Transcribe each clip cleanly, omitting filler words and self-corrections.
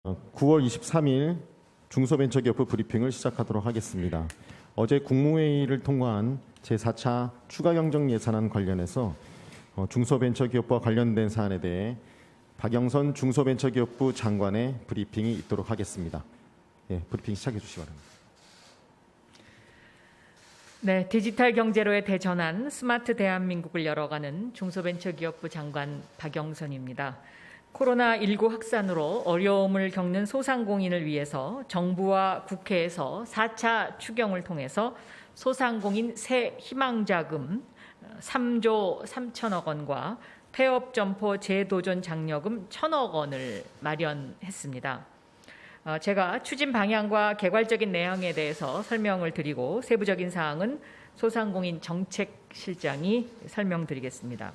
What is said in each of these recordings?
9월 23일 중소벤처기업부 브리핑을 시작하도록 하겠습니다. 어제 국무회의를 통과한 제4차 추가경정예산안 관련해서 중소벤처기업부와 관련된 사안에 대해 박영선 중소벤처기업부 장관의 브리핑이 있도록 하겠습니다. 브리핑 시작해 주시기 바랍니다. 네, 디지털 경제로의 대전환 스마트 대한민국을 열어가는 중소벤처기업부 장관 박영선입니다. 코로나19 확산으로 어려움을 겪는 소상공인을 위해서 정부와 국회에서 4차 추경을 통해서 소상공인 새 희망자금 3조 3천억 원과 폐업점포 재도전 장려금 1천억 원을 마련했습니다. 제가 추진 방향과 개괄적인 내용에 대해서 설명을 드리고 세부적인 사항은 소상공인 정책실장이 설명드리겠습니다.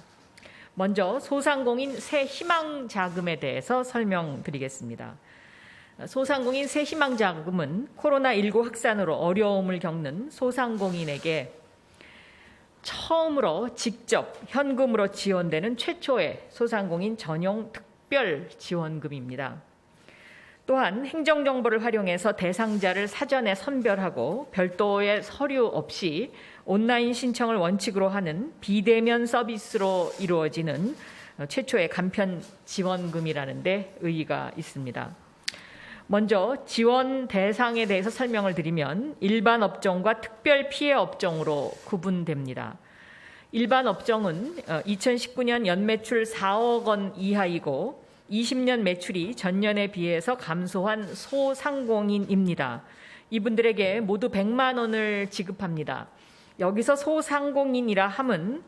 먼저 소상공인 새 희망자금에 대해서 설명드리겠습니다. 소상공인 새 희망자금은 코로나19 확산으로 어려움을 겪는 소상공인에게 처음으로 직접 현금으로 지원되는 최초의 소상공인 전용 특별 지원금입니다. 또한 행정정보를 활용해서 대상자를 사전에 선별하고 별도의 서류 없이 온라인 신청을 원칙으로 하는 비대면 서비스로 이루어지는 최초의 간편 지원금이라는 데 의의가 있습니다. 먼저 지원 대상에 대해서 설명을 드리면 일반 업종과 특별 피해 업종으로 구분됩니다. 일반 업종은 2019년 연매출 4억 원 이하이고 20년 매출이 전년에 비해서 감소한 소상공인입니다. 이분들에게 모두 100만 원을 지급합니다. 여기서 소상공인이라 함은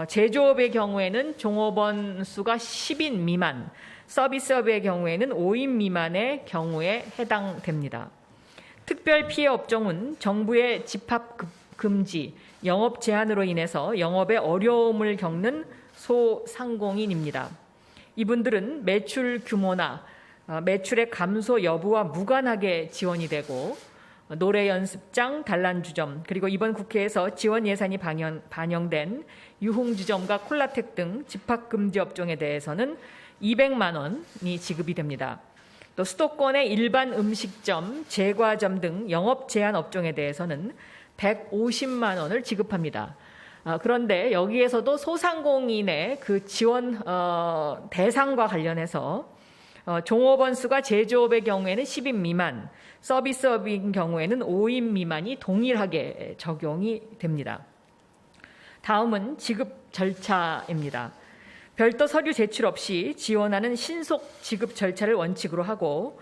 제조업의 경우에는 종업원 수가 10인 미만, 서비스업의 경우에는 5인 미만의 경우에 해당됩니다. 특별 피해 업종은 정부의 집합 금지, 영업 제한으로 인해서 영업에 어려움을 겪는 소상공인입니다. 이분들은 매출 규모나 매출의 감소 여부와 무관하게 지원이 되고 노래 연습장, 단란주점, 그리고 이번 국회에서 지원 예산이 반영된 유흥주점과 콜라텍 등 집합금지 업종에 대해서는 200만 원이 지급이 됩니다. 또 수도권의 일반 음식점, 제과점 등 영업 제한 업종에 대해서는 150만 원을 지급합니다. 그런데 여기에서도 소상공인의 그 지원 대상과 관련해서 종업원 수가 제조업의 경우에는 10인 미만, 서비스업인 경우에는 5인 미만이 동일하게 적용이 됩니다. 다음은 지급 절차입니다. 별도 서류 제출 없이 지원하는 신속 지급 절차를 원칙으로 하고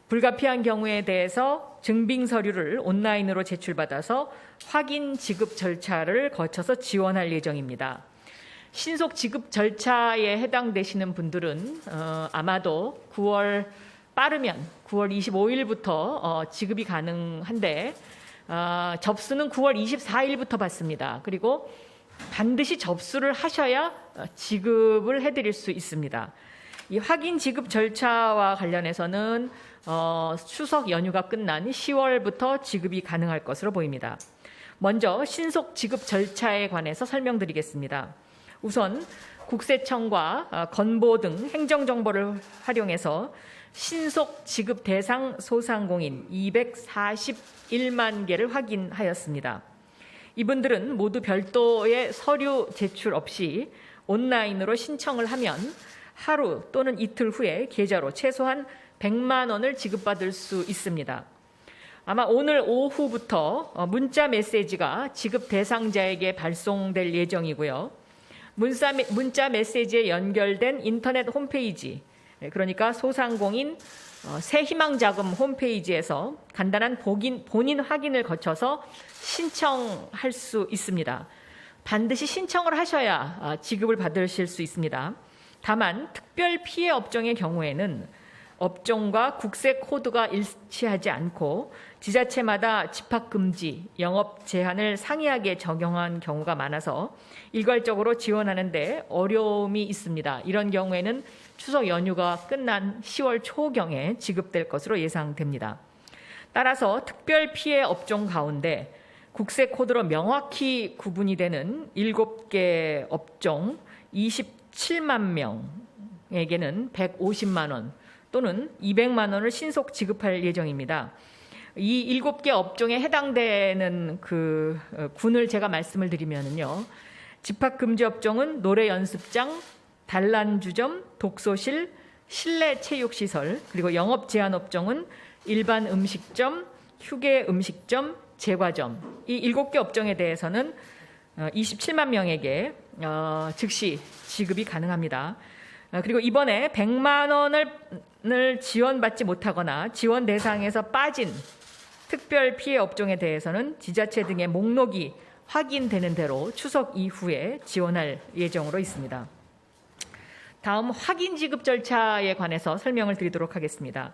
불가피한 경우에 대해서 증빙 서류를 온라인으로 제출받아서 확인 지급 절차를 거쳐서 지원할 예정입니다. 신속 지급 절차에 해당되시는 분들은 아마도 빠르면 9월 25일부터 지급이 가능한데 접수는 9월 24일부터 받습니다. 그리고 반드시 접수를 하셔야 지급을 해드릴 수 있습니다. 이 확인 지급 절차와 관련해서는 추석 연휴가 끝난 10월부터 지급이 가능할 것으로 보입니다. 먼저 신속 지급 절차에 관해서 설명드리겠습니다. 우선 국세청과 건보 등 행정정보를 활용해서 신속 지급 대상 소상공인 241만 개를 확인하였습니다. 이분들은 모두 별도의 서류 제출 없이 온라인으로 신청을 하면 하루 또는 이틀 후에 계좌로 최소한 100만 원을 지급받을 수 있습니다. 아마 오늘 오후부터 문자 메시지가 지급 대상자에게 발송될 예정이고요. 문자 메시지에 연결된 인터넷 홈페이지, 그러니까 소상공인 새희망자금 홈페이지에서 간단한 본인 확인을 거쳐서 신청할 수 있습니다. 반드시 신청을 하셔야 지급을 받으실 수 있습니다. 다만 특별 피해 업종의 경우에는 업종과 국세 코드가 일치하지 않고 지자체마다 집합금지, 영업 제한을 상이하게 적용한 경우가 많아서 일괄적으로 지원하는 데 어려움이 있습니다. 이런 경우에는 추석 연휴가 끝난 10월 초경에 지급될 것으로 예상됩니다. 따라서 특별 피해 업종 가운데 국세 코드로 명확히 구분이 되는 7개 업종 27만 명에게는 150만 원, 또는 200만 원을 신속 지급할 예정입니다. 이 7개 업종에 해당되는 그 군을 제가 말씀을 드리면은요. 집합금지 업종은 노래 연습장, 단란주점, 독서실, 실내 체육시설, 그리고 영업 제한 업종은 일반 음식점, 휴게 음식점, 제과점. 이 7개 업종에 대해서는 27만 명에게 즉시 지급이 가능합니다. 그리고 이번에 100만 원을 지원받지 못하거나 지원 대상에서 빠진 특별 피해 업종에 대해서는 지자체 등의 목록이 확인되는 대로 추석 이후에 지원할 예정으로 있습니다. 다음 확인 지급 절차에 관해서 설명을 드리도록 하겠습니다.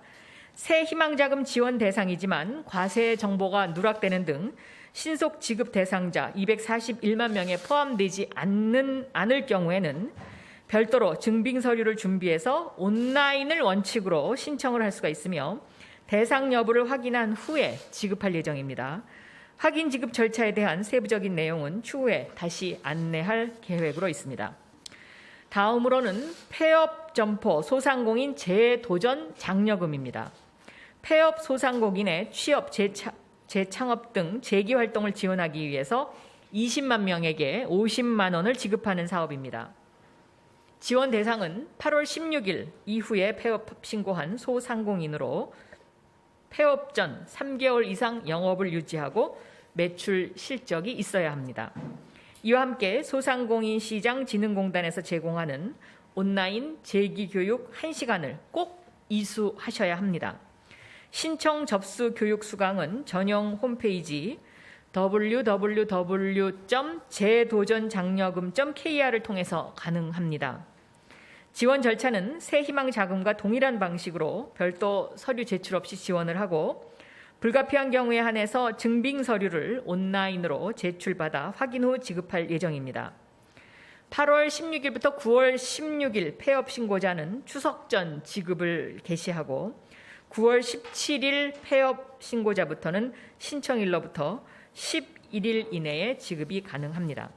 새 희망자금 지원 대상이지만 과세 정보가 누락되는 등 신속 지급 대상자 241만 명에 포함되지 않을 경우에는 별도로 증빙 서류를 준비해서 온라인을 원칙으로 신청을 할 수가 있으며 대상 여부를 확인한 후에 지급할 예정입니다. 확인 지급 절차에 대한 세부적인 내용은 추후에 다시 안내할 계획으로 있습니다. 다음으로는 폐업 점포 소상공인 재도전 장려금입니다. 폐업 소상공인의 취업, 재창업 등 재기 활동을 지원하기 위해서 20만 명에게 50만 원을 지급하는 사업입니다. 지원 대상은 8월 16일 이후에 폐업 신고한 소상공인으로 폐업 전 3개월 이상 영업을 유지하고 매출 실적이 있어야 합니다. 이와 함께 소상공인시장진흥공단에서 제공하는 온라인 재기교육 1시간을 꼭 이수하셔야 합니다. 신청 접수 교육 수강은 전용 홈페이지 www.재도전장려금.kr을 통해서 가능합니다. 지원 절차는 새희망 자금과 동일한 방식으로 별도 서류 제출 없이 지원을 하고 불가피한 경우에 한해서 증빙 서류를 온라인으로 제출받아 확인 후 지급할 예정입니다. 8월 16일부터 9월 16일 폐업 신고자는 추석 전 지급을 개시하고 9월 17일 폐업 신고자부터는 신청일로부터 11일 이내에 지급이 가능합니다.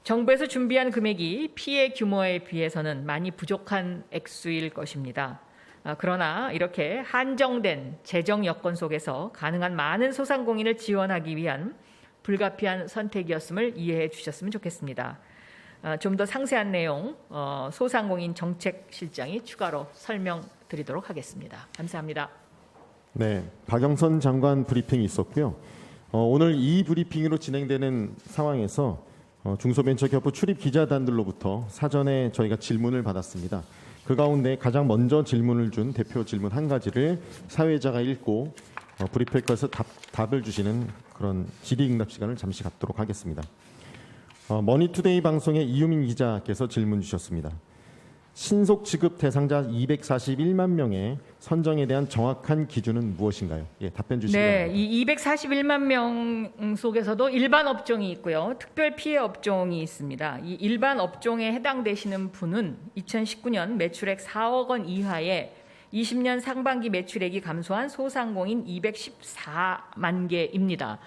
정부에서 준비한 금액이 피해 규모에 비해서는 많이 부족한 액수일 것입니다. 그러나 이렇게 한정된 재정 여건 속에서 가능한 많은 소상공인을 지원하기 위한 불가피한 선택이었음을 이해해 주셨으면 좋겠습니다. 좀 더 상세한 내용 소상공인 정책실장이 추가로 설명드리도록 하겠습니다. 감사합니다. 네, 박영선 장관 브리핑이 있었고요. 오늘 이 브리핑으로 진행되는 상황에서 중소벤처기업부 출입 기자단들로부터 사전에 저희가 질문을 받았습니다. 그 가운데 가장 먼저 질문을 준 대표 질문 한 가지를 사회자가 읽고 브리핑에서 답을 주시는 그런 질의응답 시간을 잠시 갖도록 하겠습니다. 머니투데이 방송의 이유민 기자께서 질문 주셨습니다. 신속 지급 대상자 241만 명의 선정에 대한 정확한 기준은 무엇인가요? 예, 답변 주시기 바랍니다. 네, 이 241만 명 속에서도 일반 업종이 있고요. 특별 피해 업종이 있습니다. 이 일반 업종에 해당되시는 분은 2019년 매출액 4억 원 이하에 20년 상반기 매출액이 감소한 소상공인 214만 개입니다.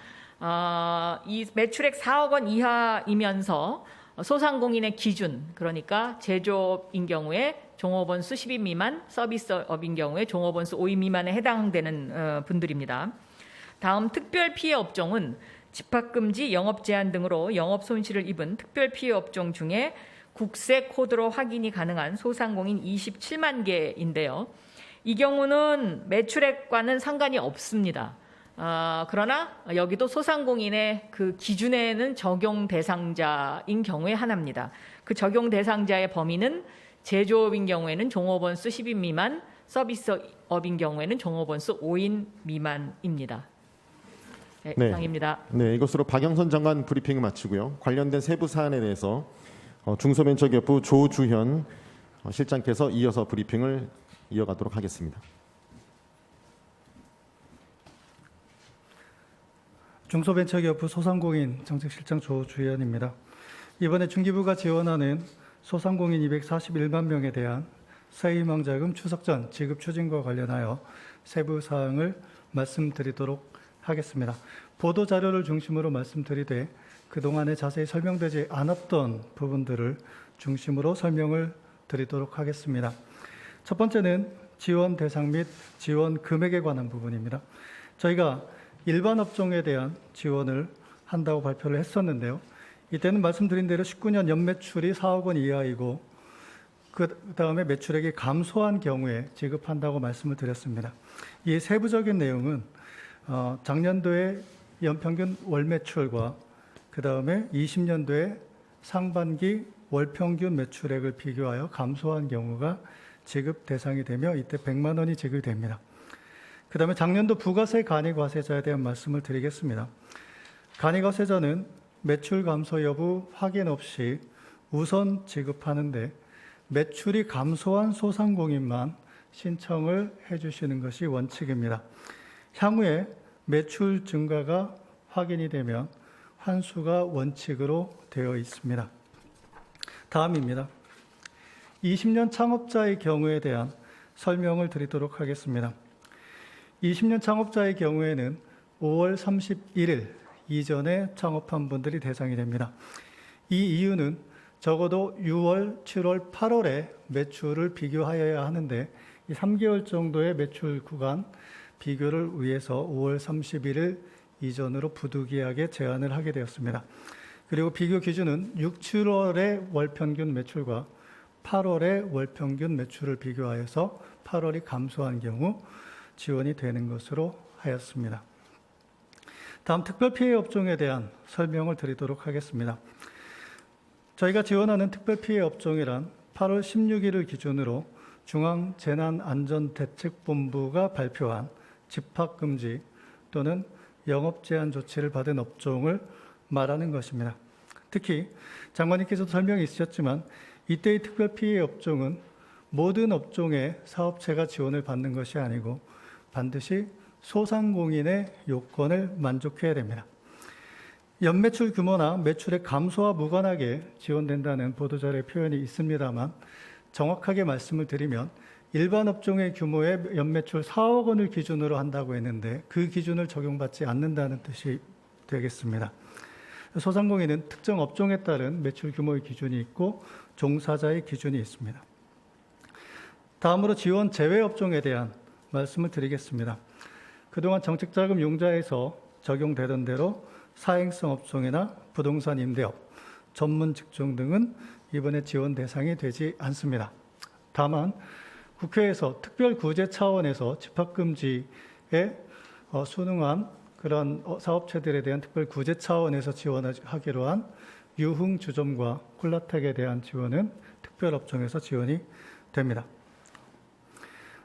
이 매출액 4억 원 이하이면서 소상공인의 기준, 그러니까 제조업인 경우에 종업원 수 10인 미만, 서비스업인 경우에 종업원 수 5인 미만에 해당되는 분들입니다. 다음 특별 피해 업종은 집합금지, 영업 제한 등으로 영업 손실을 입은 특별 피해 업종 중에 국세 코드로 확인이 가능한 소상공인 27만 개인데요. 이 경우는 매출액과는 상관이 없습니다. 그러나 여기도 소상공인의 그 기준에는 적용 대상자인 경우에 하나입니다. 그 적용 대상자의 범위는 제조업인 경우에는 종업원 수 10인 미만, 서비스업인 경우에는 종업원 수 5인 미만입니다. 네, 이상입니다. 네, 이것으로 박영선 장관 브리핑을 마치고요. 관련된 세부 사안에 대해서 중소벤처기업부 조주현 실장께서 이어서 브리핑을 이어가도록 하겠습니다. 중소벤처기업부 소상공인 정책실장 조주현입니다. 이번에 중기부가 지원하는 소상공인 241만 명에 대한 새희망자금 추석 전 지급 추진과 관련하여 세부 사항을 말씀드리도록 하겠습니다. 보도 자료를 중심으로 말씀드리되 그동안에 자세히 설명되지 않았던 부분들을 중심으로 설명을 드리도록 하겠습니다. 첫 번째는 지원 대상 및 지원 금액에 관한 부분입니다. 저희가 일반 업종에 대한 지원을 한다고 발표를 했었는데요. 이때는 말씀드린 대로 19년 연매출이 4억 원 이하이고 그 다음에 매출액이 감소한 경우에 지급한다고 말씀을 드렸습니다. 이 세부적인 내용은 작년도의 연평균 월매출과 그 다음에 20년도에 상반기 월평균 매출액을 비교하여 감소한 경우가 지급 대상이 되며 이때 100만 원이 지급이 됩니다. 그 다음에 작년도 부가세 간이과세자에 대한 말씀을 드리겠습니다. 간이과세자는 매출 감소 여부 확인 없이 우선 지급하는데 매출이 감소한 소상공인만 신청을 해주시는 것이 원칙입니다. 향후에 매출 증가가 확인이 되면 환수가 원칙으로 되어 있습니다. 다음입니다. 20년 창업자의 경우에 대한 설명을 드리도록 하겠습니다. 20년 창업자의 경우에는 5월 31일 이전에 창업한 분들이 대상이 됩니다. 이 이유는 적어도 6월, 7월, 8월에 매출을 비교하여야 하는데 이 3개월 정도의 매출 구간 비교를 위해서 5월 31일 이전으로 부득이하게 제한을 하게 되었습니다. 그리고 비교 기준은 6, 7월의 월평균 매출과 8월의 월평균 매출을 비교하여서 8월이 감소한 경우 지원이 되는 것으로 하였습니다. 다음 특별피해 업종에 대한 설명을 드리도록 하겠습니다. 저희가 지원하는 특별피해 업종이란 8월 16일을 기준으로 중앙재난안전대책본부가 발표한 집합금지 또는 영업제한 조치를 받은 업종을 말하는 것입니다. 특히 장관님께서도 설명이 있으셨지만 이때의 특별피해 업종은 모든 업종의 사업체가 지원을 받는 것이 아니고 반드시 소상공인의 요건을 만족해야 됩니다. 연매출 규모나 매출의 감소와 무관하게 지원된다는 보도자료의 표현이 있습니다만 정확하게 말씀을 드리면 일반 업종의 규모의 연매출 4억 원을 기준으로 한다고 했는데 그 기준을 적용받지 않는다는 뜻이 되겠습니다. 소상공인은 특정 업종에 따른 매출 규모의 기준이 있고 종사자의 기준이 있습니다. 다음으로 지원 제외 업종에 대한 말씀을 드리겠습니다. 그동안 정책자금 융자에서 적용되던 대로 사행성 업종이나 부동산 임대업, 전문 직종 등은 이번에 지원 대상이 되지 않습니다. 다만 국회에서 특별구제 차원에서 집합금지에 순응한 그런 사업체들에 대한 특별구제 차원에서 지원하기로 한 유흥주점과 콜라텍에 대한 지원은 특별업종에서 지원이 됩니다.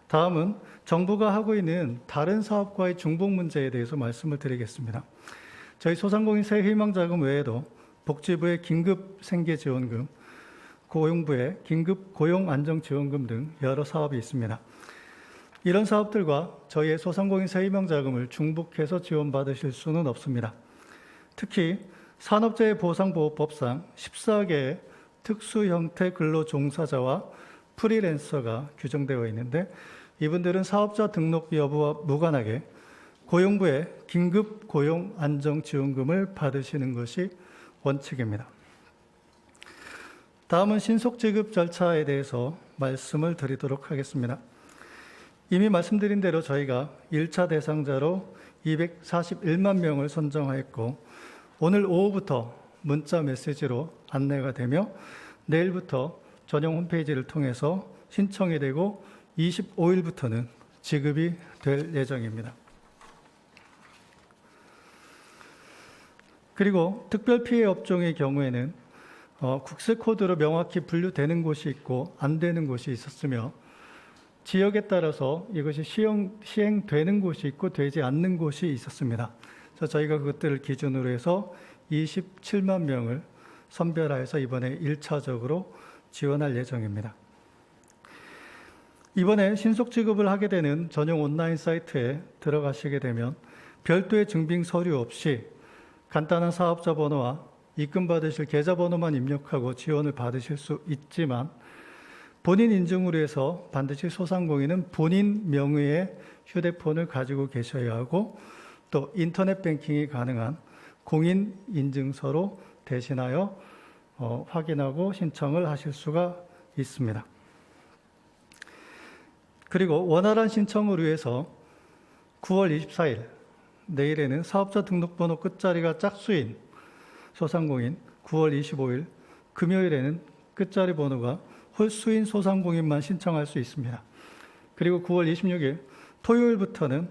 다음은 정부가 하고 있는 다른 사업과의 중복 문제에 대해서 말씀을 드리겠습니다. 저희 소상공인 새희망자금 외에도 복지부의 긴급생계지원금, 고용부의 긴급고용안정지원금 등 여러 사업이 있습니다. 이런 사업들과 저희의 소상공인 새희망자금을 중복해서 지원받으실 수는 없습니다. 특히 산업재해보상보호법상 14개의 특수형태 근로종사자와 프리랜서가 규정되어 있는데 이분들은 사업자 등록 여부와 무관하게 고용부의 긴급고용안정지원금을 받으시는 것이 원칙입니다. 다음은 신속지급 절차에 대해서 말씀을 드리도록 하겠습니다. 이미 말씀드린 대로 저희가 1차 대상자로 241만 명을 선정하였고 오늘 오후부터 문자 메시지로 안내가 되며 내일부터 전용 홈페이지를 통해서 신청이 되고 25일부터는 지급이 될 예정입니다. 그리고 특별피해 업종의 경우에는 국세코드로 명확히 분류되는 곳이 있고 안 되는 곳이 있었으며 지역에 따라서 이것이 시행되는 곳이 있고 되지 않는 곳이 있었습니다. 그래서 저희가 그것들을 기준으로 해서 27만 명을 선별하여서 이번에 1차적으로 지원할 예정입니다. 이번에 신속 지급을 하게 되는 전용 온라인 사이트에 들어가시게 되면 별도의 증빙 서류 없이 간단한 사업자 번호와 입금 받으실 계좌 번호만 입력하고 지원을 받으실 수 있지만 본인 인증으로 해서 반드시 소상공인은 본인 명의의 휴대폰을 가지고 계셔야 하고 또 인터넷 뱅킹이 가능한 공인 인증서로 대신하여 확인하고 신청을 하실 수가 있습니다. 그리고 원활한 신청을 위해서 9월 24일 내일에는 사업자 등록번호 끝자리가 짝수인 소상공인, 9월 25일 금요일에는 끝자리 번호가 홀수인 소상공인만 신청할 수 있습니다. 그리고 9월 26일 토요일부터는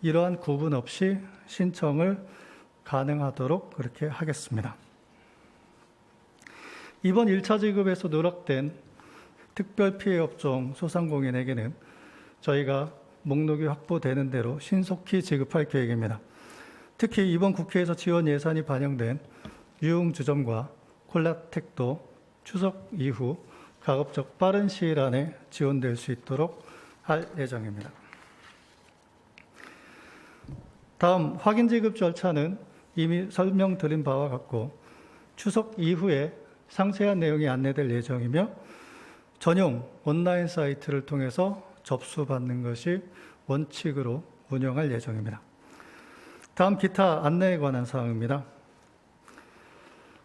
이러한 구분 없이 신청을 가능하도록 그렇게 하겠습니다. 이번 1차 지급에서 누락된 특별피해업종 소상공인에게는 저희가 목록이 확보되는 대로 신속히 지급할 계획입니다. 특히 이번 국회에서 지원 예산이 반영된 유흥주점과 콜라텍도 추석 이후 가급적 빠른 시일 안에 지원될 수 있도록 할 예정입니다. 다음 확인 지급 절차는 이미 설명드린 바와 같고 추석 이후에 상세한 내용이 안내될 예정이며 전용 온라인 사이트를 통해서 접수받는 것이 원칙으로 운영할 예정입니다. 다음 기타 안내에 관한 사항입니다.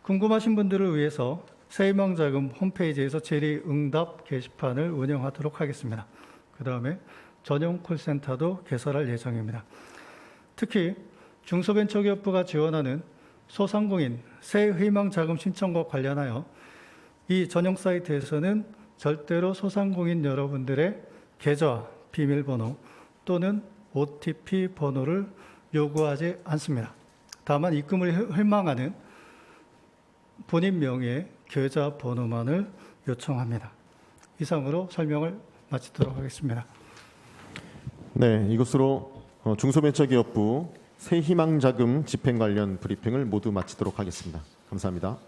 궁금하신 분들을 위해서 새희망자금 홈페이지에서 질의응답 게시판을 운영하도록 하겠습니다. 그 다음에 전용 콜센터도 개설할 예정입니다. 특히 중소벤처기업부가 지원하는 소상공인 새희망자금 신청과 관련하여 이 전용 사이트에서는 절대로 소상공인 여러분들의 계좌, 비밀번호 또는 OTP 번호를 요구하지 않습니다. 다만 입금을 희망하는 본인 명의의 계좌 번호만을 요청합니다. 이상으로 설명을 마치도록 하겠습니다. 네, 이것으로 중소벤처기업부 새희망자금 집행 관련 브리핑을 모두 마치도록 하겠습니다. 감사합니다.